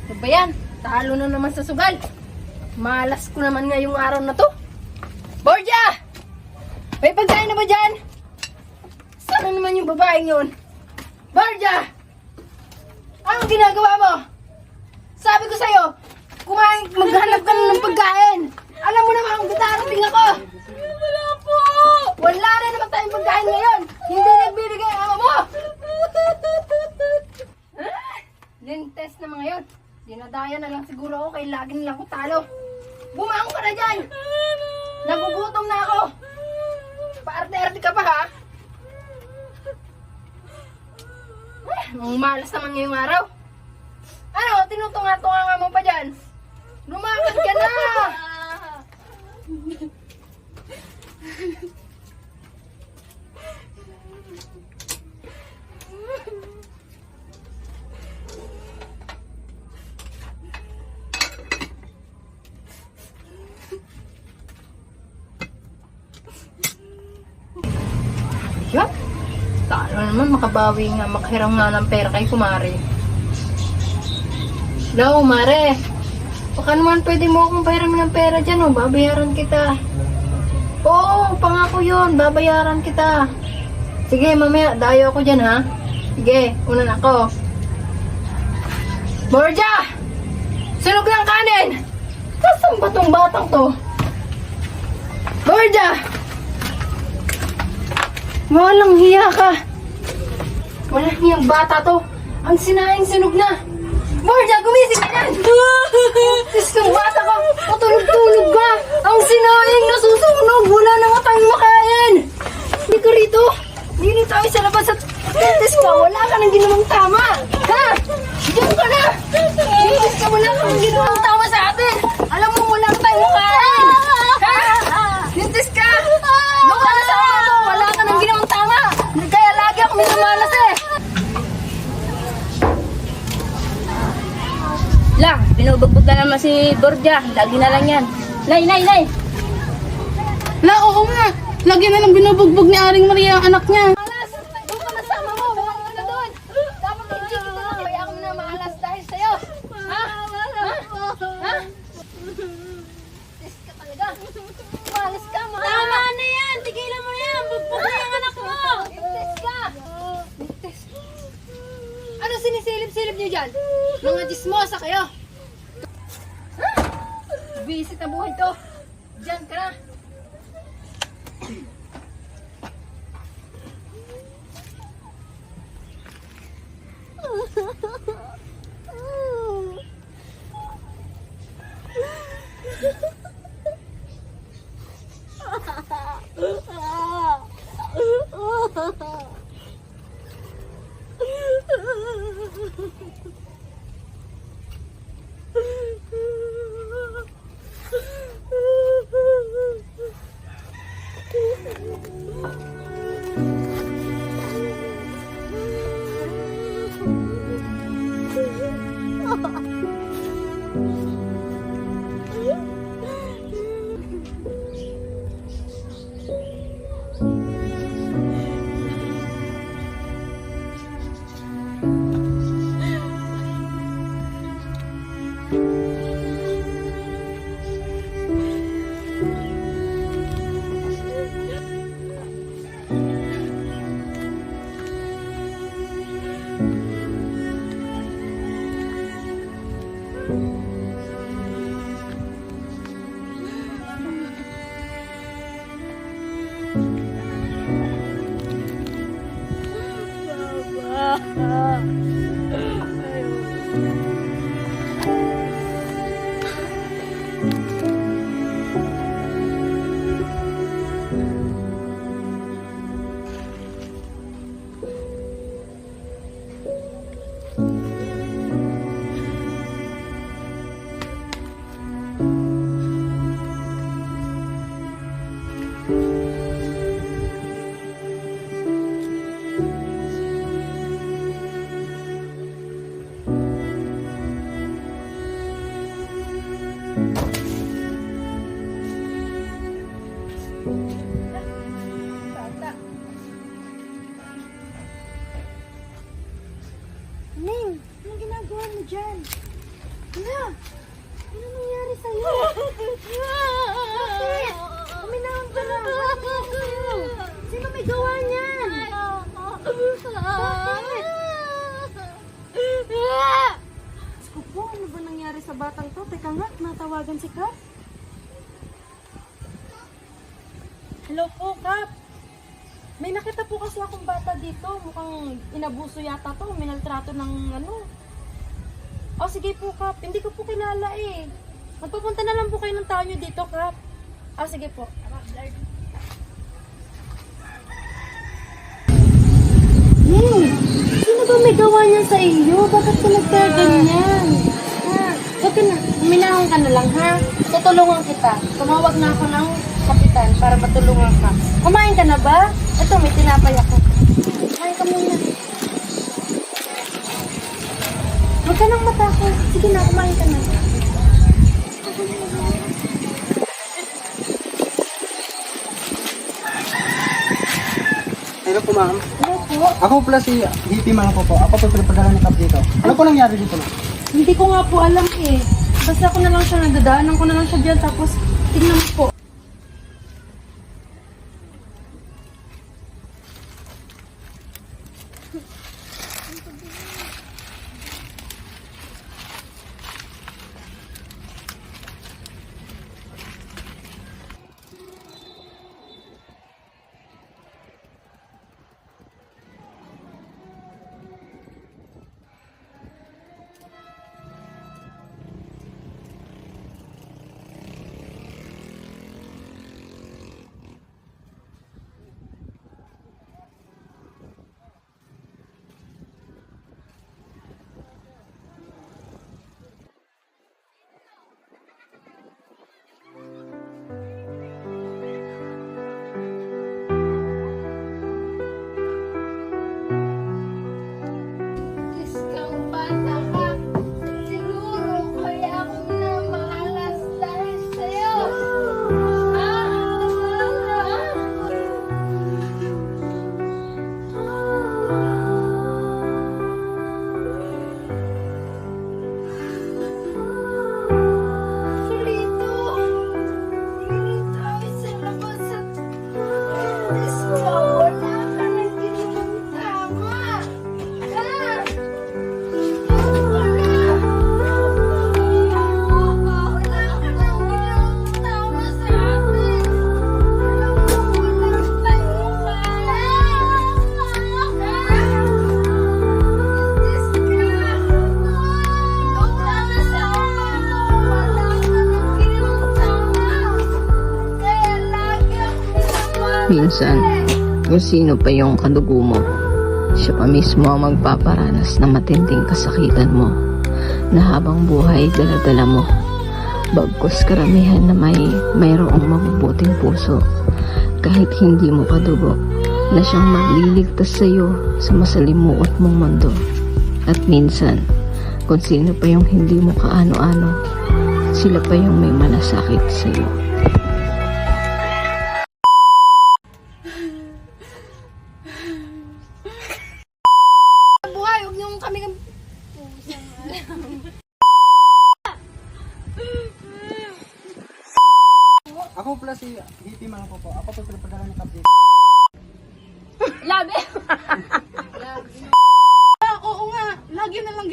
Ano ba yan? Talo na naman sa sugal. Malas ko naman ngayong araw na to. Borja! May pagkain na ba dyan? Sana naman yung babaeng yun? Borja! Anong ginagawa mo? Sabi ko sa'yo, kumain, maghanap ka na ng pagkain. Alam mo naman kung darating ako. Wala po! Wala na naman tayong pagkain ngayon. Hindi nagbibigay ang ama mo. Lintes na mga yun. Dinadaya na lang siguro ako kaya lagi nilang ko talo. Bumangon ka na dyan! Nagugutom na ako! Paarte-arte ka pa ha? Ang malas naman ngayong araw. Ano? Tinutunga-tunga mo pa dyan? Lumakad ka na! Yup! Talo naman, makabawi nga, makahiram nga ng pera kay kumare. Hello, Mare. Baka naman pwede mo akong pahiram ng pera dyan, oh. Babayaran kita. Oo, pangako yun. Babayaran kita. Sige, mamaya, dayo ako dyan, ha? Sige, unan ako. Borja! Sunog ng kanin! Kasan ba tong batang to? Borja! Walang hiya ka. Walang hiyang bata to. Ang sinaing sunog na. Borja, gumising ka yan! Tis kang bata ka! Patulog-tulog ka! Ang sinaing nasusunog! Wala na nga tayong makain! Hindi ka rito! Hindi tayo sa labas at tis ka! Wala ka nang ginawang tama! Ha? Diyan ka na! Tis ka! Wala ka nang ginawang tama sa atin! Alam mo, wala ka tayong makain! Ha? Tis ka! Doon ka na sa ama mo! Wala ka nang ginawang tama! Kaya lagi ako minamalas eh! Lang, binubugbog na naman si Borja. Lagi na lang yan. Nay! La, oo nga. Lagi na lang binubugbog ni Aring Maria ang anak niya. Malas! Doon ka masama mo! Buwan ka na doon! Dapat yung chiki na lang! Kaya ako na maalas dahil sa'yo! Ha? Ha? Tis ka talaga! Malas ka! Tama na yan! Tigilan mo na yan! Bugbog na yung anak mo! Tis ka! Tis. Ano sinisilip-silip niyo dyan? Mga dismosa kayo! Ha? Visit na buhay to! Diyan ka na! Ano nangyari sa'yo? Bakit? Uminahon ka na. Ano nangyari sa'yo? Sino may gawa niyan? Bakit? Diyos ko po, ano ba nangyari sa batang to? Teka nga, natawagan si Kap. Hello po, Kap. May nakita po kasi akong bata dito. Mukhang inabuso yata to. Minaltrato ng ano. Oh, sige po, Kap. Hindi ko po kilala eh. Magpupunta na lang po kayo ng tao nyo dito, Kap. Ah, sige po. Sino ba may gawa niyan sa iyo? Bakit ka nagkaganyan? Ha? Huwag ka na. Uminahon ka na lang, ha? Tutulungan kita. Tumawag na ako ng kapitan para matulungan ka. Kumain ka na ba? Ito, may tinapay ako. Kumain ka muna. Huwag ka nang matakot. Sige na, kumain ka na. Hello po, ma'am. Hello po. Ako pala si VP Mang po. Ako po pinapadala ni Kap dito. Ano po nangyari dito, ma'am? Hindi ko nga po alam eh. Basta ako na lang siya nadadaanan ko na lang siya dyan. Tapos, tignan mo po. Iskang bata ka. Siguro kaya ako na malas dahil sa'yo. Solito. Solito ay sa labas at Isko, wala ka nang ginawang tama. Minsan, kung sino pa yung kadugo mo, siya pa mismo ang magpaparanas ng matinding kasakitan mo na habang buhay daladala mo. Bagkus karamihan na mayroong mabubuting puso kahit hindi mo kadugo na siyang magliligtas sa iyo sa masalimuot mong mundo. At minsan, kung sino pa yung hindi mo kaano-ano, sila pa yung may malasakit sa iyo. Buhay, huwag niyong kami Ako pala si VP Mang po. Ako po pinapadala ni Kap dito. Labi! Oo nga, lagi na lang